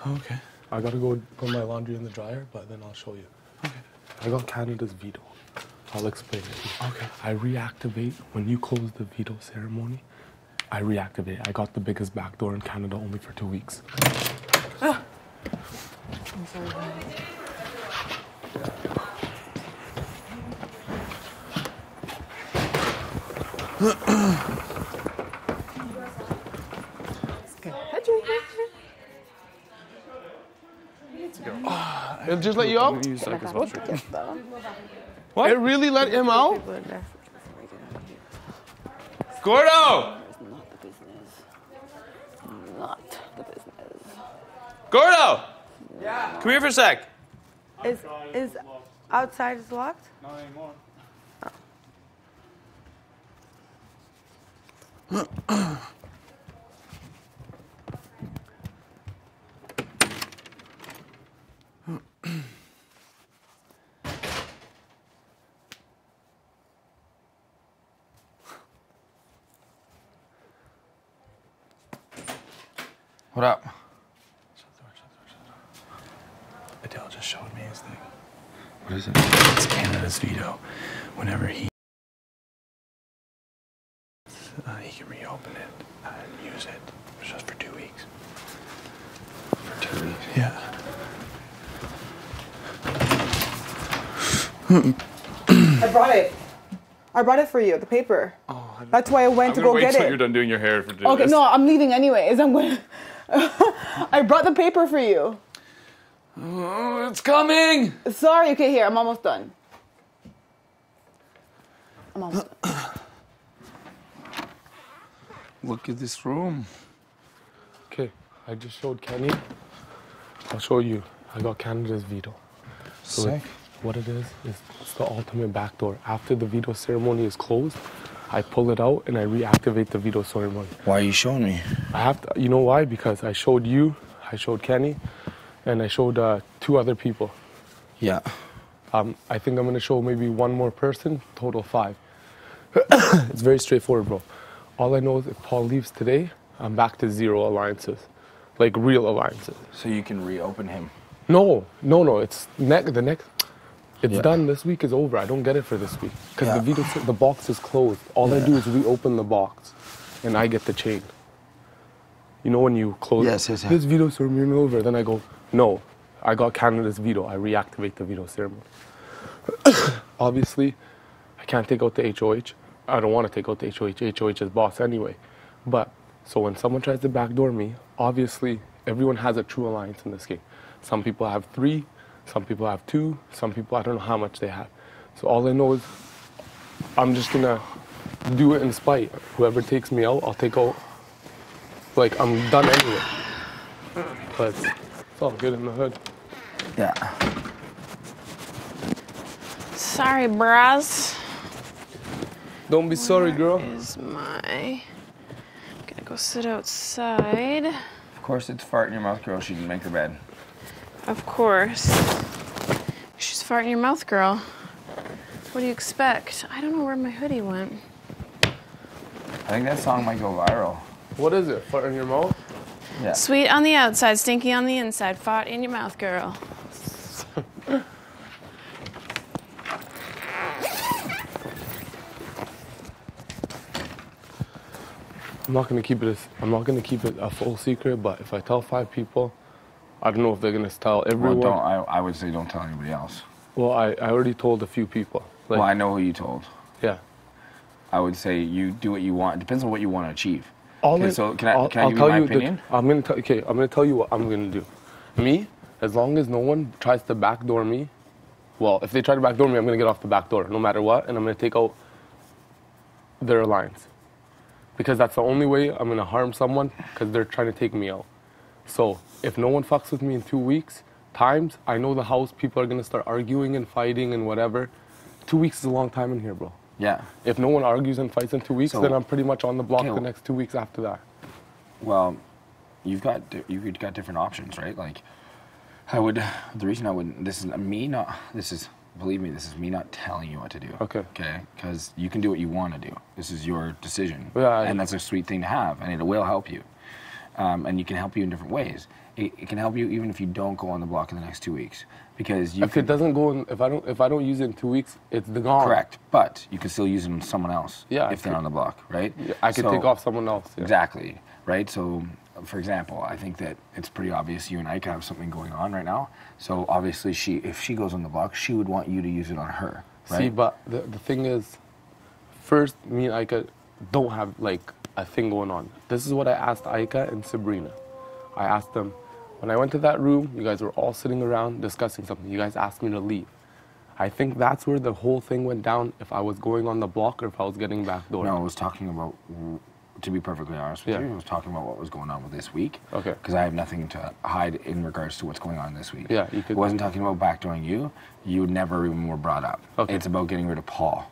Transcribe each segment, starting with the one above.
Okay. I gotta go put my laundry in the dryer, but then I'll show you. Okay. I got Canada's veto. I'll explain it. Okay. I reactivate, when you close the veto ceremony, I reactivate. I got the biggest backdoor in Canada only for 2 weeks. Ah. I'm sorry. It'll just let you out? Use like a What? It really let him out? Gordo! Not the business. Not the business. Gordo! Yeah. Come here for a sec. Is outside is locked? Not anymore. What up? Shut the door. ADEL just showed me his thing. What is it? It's Canada's veto. Whenever he can reopen it and use it. It's just for 2 weeks. For 2 weeks? Yeah. I brought it for you, the paper. Oh, that's why I went to go get it. You're done doing your hair for Okay, this. no, I'm leaving anyways. I'm going. I brought the paper for you. Oh, it's coming. Sorry. Okay, here. I'm almost done. I'm almost done. Look at this room. Okay, I just showed Kenny. I'll show you. I got Canada's veto. So Sick. What it is it's the ultimate backdoor. After the veto ceremony is closed, I pull it out and I reactivate the veto ceremony. Why are you showing me? I have to, you know why? Because I showed you, I showed Kenny, and I showed 2 other people. Yeah. I think I'm gonna show maybe 1 more person, total 5. It's very straightforward, bro. All I know is if Paul leaves today, I'm back to 0 alliances, like real alliances. So you can reopen him? No, it's the next. It's done. This week is over. I don't get it for this week because the box is closed. All I do is reopen the box, and I get the chain. You know when you close? Yes. This veto ceremony over. Then I go, no, I got Canada's veto. I reactivate the veto ceremony. Obviously, I can't take out the HOH. I don't want to take out the HOH. HOH is boss anyway. But so when someone tries to backdoor me, obviously everyone has a true alliance in this game. Some people have 3. Some people have 2, some people, I don't know how much they have. So all I know is I'm just gonna do it in spite. Whoever takes me out, I'll take out. Like, I'm done anyway. But it's all good in the hood. Yeah. Sorry, bros. Don't be sorry, girl. Gonna go sit outside. Of course it's fart in your mouth, girl. She didn't make her bed. Of course. She's farting in your mouth, girl. What do you expect? I don't know where my hoodie went. I think that song might go viral. What is it? Fart in your mouth? Yeah. Sweet on the outside, stinky on the inside. Fart in your mouth, girl. I'm not gonna keep it a full secret, but if I tell 5 people, I don't know if they're gonna tell everyone. Well, I would say don't tell anybody else. Well, I already told a few people. Well, I know who you told. Yeah. I would say you do what you want. It depends on what you want to achieve. So can I give you my opinion? I'm gonna tell you what I'm gonna do. Me, as long as no one tries to backdoor me, well, if they try to backdoor me, I'm gonna get off the back door, no matter what, and I'm gonna take out their alliance. Because that's the only way I'm gonna harm someone, because they're trying to take me out. So, if no one fucks with me in 2 weeks, I know the house, people are gonna start arguing and fighting and whatever. 2 weeks is a long time in here, bro. Yeah. If no one argues and fights in 2 weeks, then I'm pretty much on the block the next 2 weeks after that. Well, you've got different options, right? Like, believe me, this is me not telling you what to do. Okay. Okay? Because you can do what you want to do. This is your decision. Yeah. And that's a sweet thing to have, and it will help you. and it can help you in different ways. It can help you even if you don't go on the block in the next 2 weeks, because If it doesn't go in, if I don't use it in 2 weeks, it's gone. correct, but you can still use it on someone else. Yeah, if they're on the block, right? Yeah, I could take off someone else. Yeah. Exactly, right? So, for example, I think that it's pretty obvious you and Ika have something going on right now. So obviously, if she goes on the block, she would want you to use it on her, right? See, but the thing is, first, me and Ika don't have like a thing going on. This is what I asked Ika and Sabrina. I asked them, when I went to that room, you guys were all sitting around discussing something. You guys asked me to leave. I think that's where the whole thing went down, if I was going on the block or if I was getting backdoor. No, I was talking about, to be perfectly honest with Yeah. you, I was talking about what was going on with this week. Okay. Because I have nothing to hide in regards to what's going on this week. Yeah, you could. I wasn't talking about backdooring you. You never even were brought up. Okay. It's about getting rid of Paul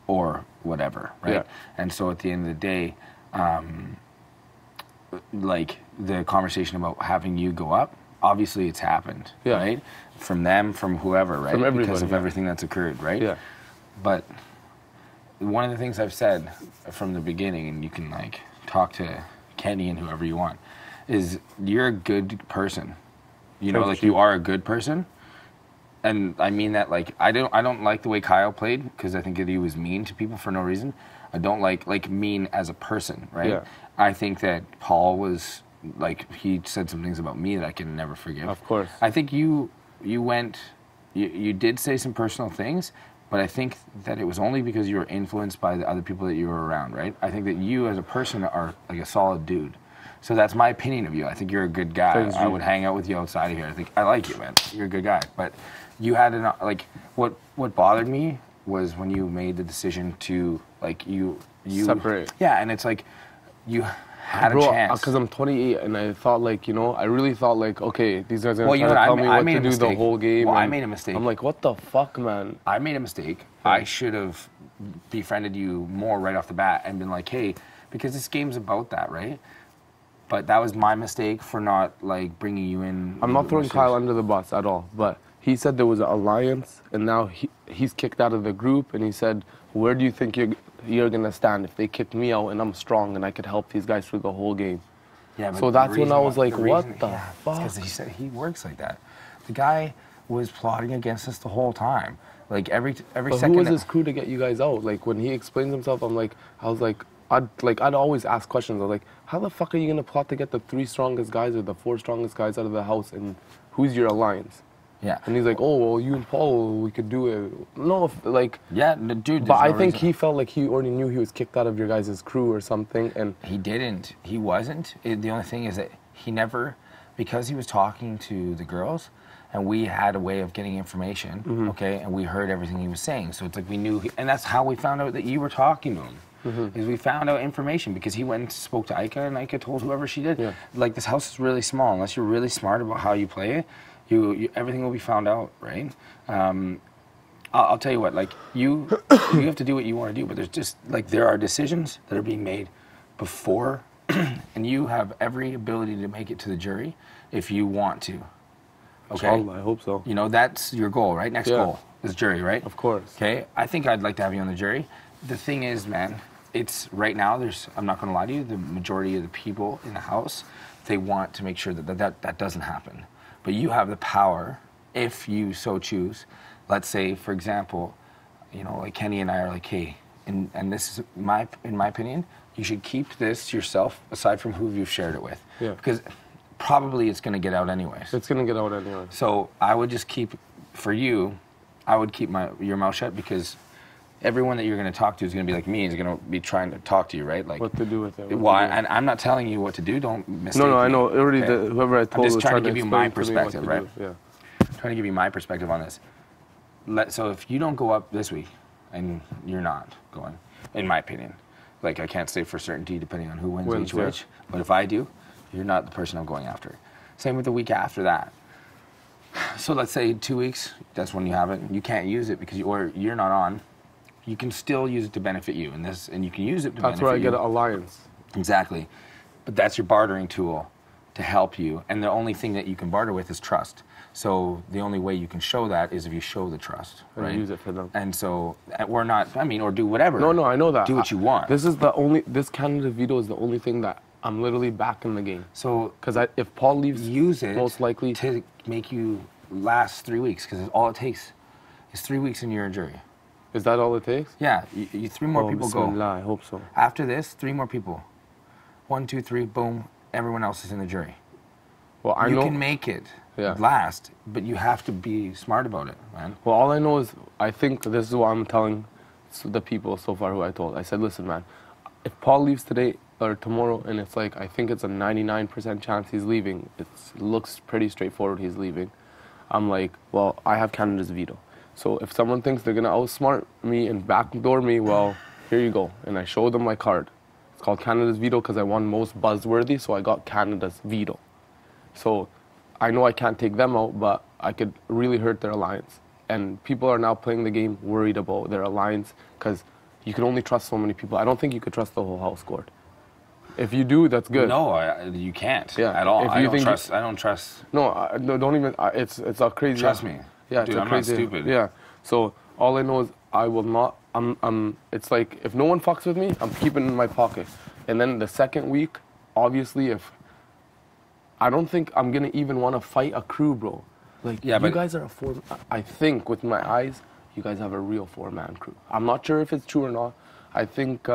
or whatever, right? Yeah. And so at the end of the day, like the conversation about having you go up, obviously it's happened, Yeah. right? From them, from whoever, right? From everybody, because of yeah. everything that's occurred, right? Yeah. But one of the things I've said from the beginning, and you can like talk to Kenny and whoever you want, is you're a good person. You know, Thank like you. you are a good person. And I mean that, like, I don't like the way Kyle played, because I think that he was mean to people for no reason. I don't like mean as a person, right? Yeah. I think that Paul was, like, he said some things about me that I can never forgive. Of course. I think you did say some personal things, but I think that it was only because you were influenced by the other people that you were around, right? I think that you as a person are like a solid dude. So that's my opinion of you. I think you're a good guy. Thanks, I you. would hang out with you outside of here. I think I like you, man. You're a good guy. But you had like what bothered me was when you made the decision to like you Separate. Yeah, and it's like you had Bro, a chance. because I'm 28 and I thought like, you know, I really thought like, okay, these guys are Well, going you to know what, tell me I what made to a do the mistake. whole game. Well, I and made a mistake. I'm like, what the fuck, man? I made a mistake. I should have befriended you more right off the bat and been like, hey, because this game's about that, right? But that was my mistake for not like bringing you in. I'm not throwing Kyle under the bus at all, but he said there was an alliance, and now he's kicked out of the group, and he said, where do you think you're going to stand if they kick me out and I'm strong and I could help these guys through the whole game? Yeah, but So that's the when I reason was why- like, the what reason- the yeah, fuck? Because he said he works like that. The guy was plotting against us the whole time. Like every But second. who was his crew to get you guys out? Like when he explains himself, I'd always ask questions. I was like, how the fuck are you gonna plot to get the 3 strongest guys or the 4 strongest guys out of the house, and who's your alliance? Yeah. And he's like, oh well, you and Paul, we could do it. No, like. Yeah, no, dude. But there's I no think reason. he felt like he already knew he was kicked out of your guys' crew or something, and He didn't. He wasn't. The only thing is that he never, because he was talking to the girls, and we had a way of getting information, Mm-hmm. okay, and we heard everything he was saying. So it's like we knew, and that's how we found out that you were talking to him. Mm-hmm. Is we found out information because he went and spoke to Ika, and Ika told whoever she did. Yeah. Like, this house is really small. Unless you're really smart about how you play it, you everything will be found out, right? I'll tell you what, like, you have to do what you want to do, but there's just, like, there are decisions that are being made before, and you have every ability to make it to the jury if you want to. Okay? Inshallah, I hope so. You know, that's your goal, right? Next Yeah. goal is jury, right? Of course. Okay? I think I'd like to have you on the jury. The thing is, man, it's right now, I'm not going to lie to you, the majority of the people in the house, they want to make sure that doesn't happen. But you have the power, if you so choose. Let's say, for example, you know, like Kenny and I are like, hey, and this is in my opinion, you should keep this yourself aside from who you've shared it with. Yeah. Because probably it's going to get out anyways. It's gonna get out anyway. So I would just keep, for you, I would keep your mouth shut, because everyone that you're going to talk to is going to be like me, is going to be trying to talk to you, right? Like, What to do with it? well, and I'm not telling you what to do. Don't mistake No, I me, know. Already, okay? whoever I told I'm just was trying to give you my explain to me what perspective, to right? do. Yeah. Trying to give you my perspective on this. So if you don't go up this week, and you're not going, in my opinion, like I can't say for certainty depending on who wins each yeah. which, but if I do, you're not the person I'm going after. Same with the week after that. So let's say 2 weeks, that's when you have it. You can't use it because you're not on. You can still use it to benefit you, and you can use it to That's benefit where I you. get an alliance. Exactly. But that's your bartering tool to help you. And the only thing that you can barter with is trust. So the only way you can show that is if you show the trust, And right? use it for them. And so or do whatever. No, I know that. Do what you want. This Canada veto is the only thing that I'm literally back in the game. So Because if Paul leaves, use it most likely to make you last 3 weeks, because all it takes is 3 weeks and you're a jury. Is that all it takes? Yeah, 3 more people go. Bismillah, I hope so. After this, 3 more people. 1, 2, 3, boom. Everyone else is in the jury. Well, I You know. can make it Yeah. last, but you have to be smart about it, man. Well, all I know is I think this is what I'm telling the people so far who I told. I said, listen, man, if Paul leaves today or tomorrow, and it's like I think it's a 99% chance he's leaving. It looks pretty straightforward he's leaving. I'm like, well, I have Canada's veto. So if someone thinks they're gonna outsmart me and backdoor me, well, here you go. And I showed them my card. It's called Canada's veto because I won most buzzworthy, so I got Canada's veto. So I know I can't take them out, but I could really hurt their alliance. And people are now playing the game worried about their alliance because you can only trust so many people. I don't think you could trust the whole house court. If you do, that's good. No, you can't Yeah. at all. If I you don't think trust. I don't trust. No, don't even. It's a crazy. Trust me. Yeah, Dude, it's a I'm not crazy. stupid. Yeah. So all I know is I will not. It's like if no one fucks with me, I'm keeping it in my pocket. And then the second week, obviously, if I don't think I'm gonna even want to fight a crew, bro. Like Yeah, you but- guys are a four. I think with my eyes, you guys have a real 4-man crew. I'm not sure if it's true or not. I think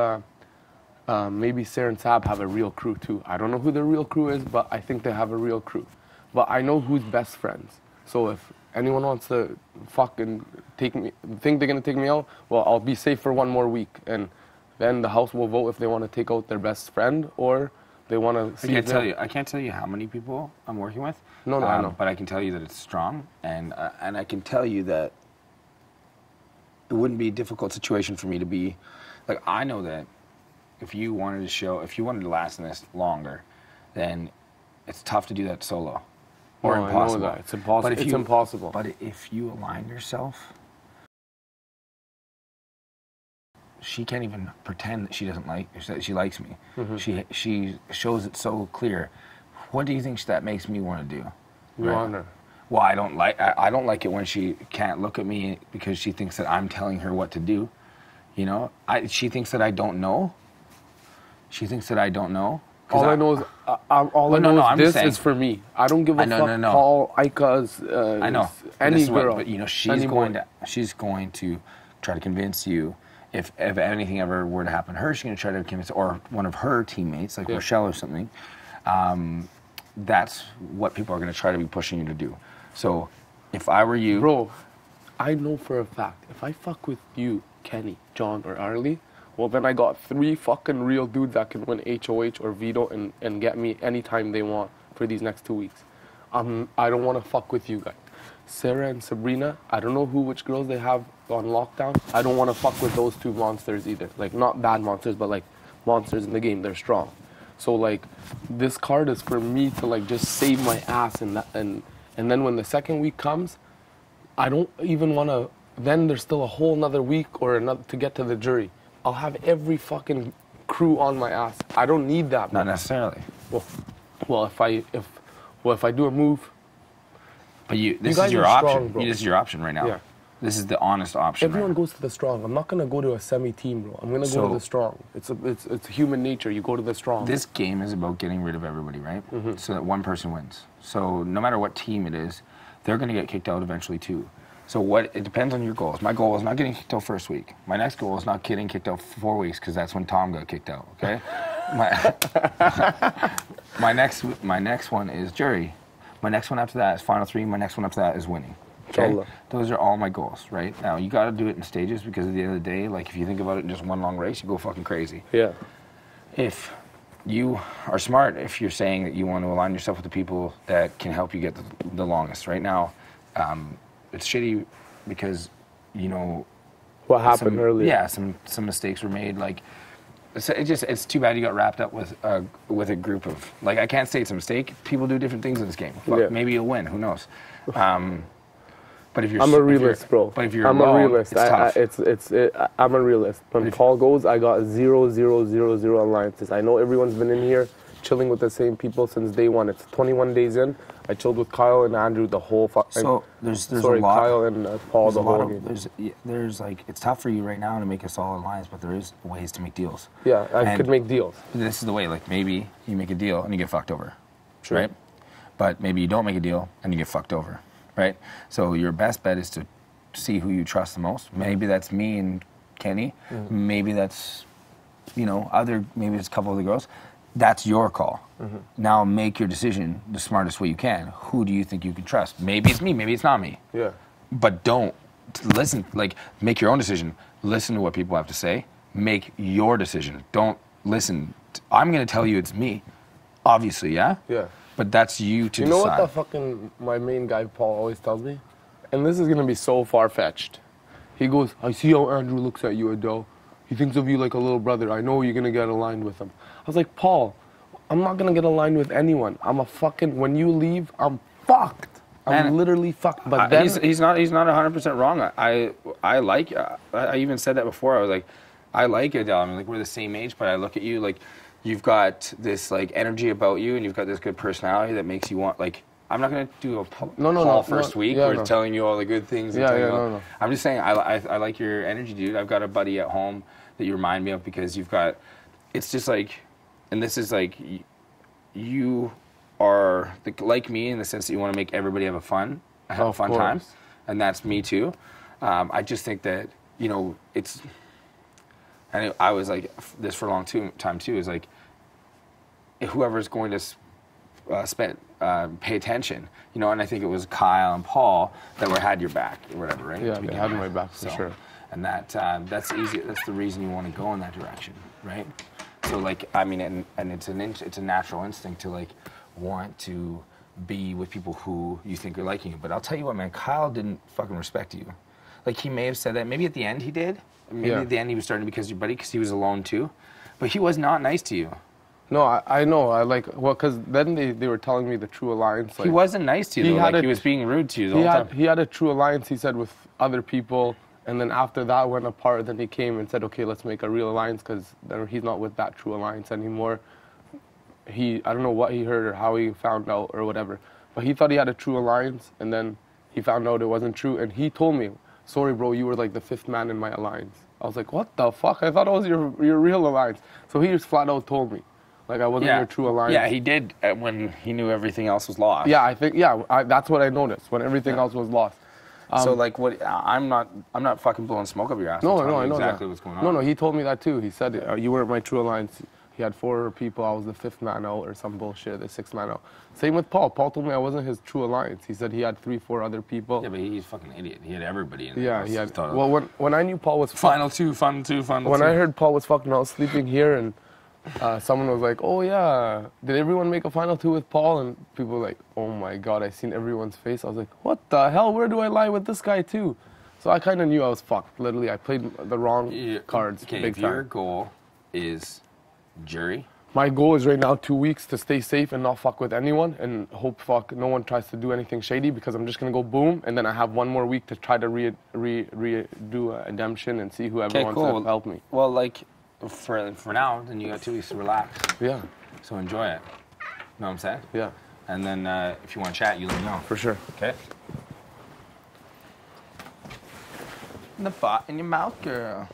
maybe Sarah and Sab have a real crew too. I don't know who the real crew is, but I think they have a real crew. But I know who's best friends. So if anyone wants to fucking think they're gonna take me out, well, I'll be safe for 1 more week, and then the house will vote if they want to take out their best friend or they want to see. I can't tell you how many people I'm working with. No, I know. But I can tell you that it's strong, and I can tell you that it wouldn't be a difficult situation for me to be. Like, I know that if you wanted to last in this longer, then it's tough to do that solo. Or No, I know impossible. that. It's impossible. But It's impossible. But if you align yourself, she can't even pretend that she doesn't that she likes me. Mm-hmm. She shows it so clear. What do you think that makes me want to do? You want her. Well, I don't like it when she can't look at me because she thinks that I'm telling her what to do. You know, she thinks that I don't know. She thinks that I don't know. All I know is this is for me. I don't give a fuck. No. Paul, Ika's, I know. any girl. But you know, she's anymore. going to try to convince you. If anything ever were to happen to her, she's going to try to convince, or one of her teammates, like Rochelle or something. That's what people are going to try to be pushing you to do. So, if I were you, Bro, I know for a fact, if I fuck with you, Kenny, John, or Arlie, well, then I got 3 fucking real dudes that can win HOH or veto and get me anytime they want for these next 2 weeks. I don't want to fuck with you guys. Sarah and Sabrina, I don't know which girls they have on lockdown. I don't want to fuck with those 2 monsters either. Like, not bad monsters, but like monsters in the game. They're strong. So like, this card is for me to like just save my ass and then when the second week comes, I don't even want to. Then there's still a whole another week or another to get to the jury. I'll have every fucking crew on my ass. I don't need that. not Man. necessarily. Well, if I do a move. But this guys is your are option. strong, bro. This is your option right now. Yeah. This is the honest option. Everyone right? goes to the strong. I'm not gonna go to a semi-team, bro. I'm gonna go to the strong. It's human nature. You go to the strong. This game is about getting rid of everybody, right? Mm-hmm. So that one person wins. So no matter what team it is, they're going to get kicked out eventually too. So it depends on your goals. My goal is not getting kicked out first week. My next goal is not getting kicked out 4 weeks because that's when Tom got kicked out. Okay. my next one is jury. My next one after that is final 3. My next one after that is winning. Okay? Inshallah. Those are all my goals, right? Now, you got to do it in stages because at the end of the day, like if you think about it in just one long race, you go fucking crazy. Yeah. If you are smart, if you're saying that you want to align yourself with the people that can help you get the longest. Right now, it's shitty because, you know... What happened earlier? Yeah, some mistakes were made. Like, it's too bad you got wrapped up with a group of... Like, I can't say it's a mistake. People do different things in this game. Fuck, Yeah. maybe you'll win. Who knows? But if you're... I'm a realist, bro. But if you're I'm alone, a realist. it's tough. I'm a realist. When Paul goes, I got 0, 0, 0, 0 alliances. I know everyone's been in here chilling with the same people since day one. It's 21 days in. I chilled with Kyle and Andrew the whole So there's sorry, a lot. Kyle and Paul There's the a lot whole of, game. there's like, it's tough for you right now to make a solid alliance, but there is ways to make deals. Yeah, I And could make deals. This is the way, like maybe you make a deal and you get fucked over, Sure. right? But maybe you don't make a deal and you get fucked over, right? So your best bet is to see who you trust the most. Maybe that's me and Kenny. Maybe that's, maybe it's a couple of the girls. That's your call. Now make your decision the smartest way you can. Who do you think you can trust? Maybe it's me, maybe it's not me. Yeah. But don't listen, like make your own decision. Listen to what people have to say. Make your decision. Don't listen. I'm going to tell you it's me. Obviously, yeah? Yeah. But that's you to You know decide. what the fucking, my main guy, Paul, always tells me? And this is going to be so far-fetched. He goes, I see how Andrew looks at you, Adele. He thinks of you like a little brother. I know you're going to get aligned with him. I was like, Paul, I'm not going to get aligned with anyone. When you leave, I'm fucked. I'm literally fucked. But then... He's not 100% wrong. I even said that before. I was like, I like Adele. I mean, like, we're the same age, but I look at you, like, you've got this, like, energy about you, and you've got this good personality that makes you want, like, I'm not going to do a Paul first week where it's telling you all the good things. No. I'm just saying, I like your energy, dude. I've got a buddy at home that you remind me of because you've got, it's just like, and this is like, you are like me in the sense that you want to make everybody have a fun time. And that's me too. I just think that, it's, and I was like this for a long time too, is like, whoever's going to pay attention, and I think it was Kyle and Paul that had your back or whatever, right? Yeah, they had my back for sure. And that's easy. That's the reason you want to go in that direction, right? So like, I mean, and it's a natural instinct to like want to be with people who you think are liking you. But I'll tell you what, man, Kyle didn't fucking respect you. Like he may have said that. Maybe at the end he did. Maybe at the end he was starting because your buddy, because he was alone too. But he was not nice to you. No, I know. Because then they were telling me the true alliance. Like, he wasn't nice to you, though. He was being rude to you the whole time. He had a true alliance, he said, with other people. And then after that went apart, then he came and said, okay, let's make a real alliance because he's not with that true alliance anymore. I don't know what he heard or how he found out or whatever. But he thought he had a true alliance, and then he found out it wasn't true. And he told me, sorry, bro, you were like the fifth man in my alliance. I was like, what the fuck? I thought it was your real alliance. So he just flat out told me. Like I wasn't your true alliance. Yeah, he did when he knew everything else was lost. Yeah, I think that's what I noticed when everything else was lost. So like, what? I'm not fucking blowing smoke up your ass. No, I know exactly that. What's going on. No, he told me that too. He said you weren't my true alliance. He had 4 people. I was the 5th man out or some bullshit. The 6th man out. Same with Paul. Paul told me I wasn't his true alliance. He said he had 3-4 other people. Yeah, but he's a fucking idiot. He had everybody in there. Yeah, he had. Well, when I knew Paul was final two. When I heard Paul was fucking out sleeping here and. Someone was like, oh yeah, did everyone make a final 2 with Paul? And people were like, oh my God, I seen everyone's face. I was like, what the hell, where do I lie with this guy too? So I kind of knew I was fucked. Literally, I played the wrong cards. Okay, big if your goal is jury. My goal is right now 2 weeks to stay safe and not fuck with anyone and hope no one tries to do anything shady because I'm just going to go boom and then I have 1 more week to try to redo a redemption and see whoever wants to help me. Well, like, for now, then you got 2 weeks to relax. Yeah. So enjoy it. Know what I'm saying? Yeah. And then if you want to chat, you let me know. For sure. Okay? The bot in your mouth, girl.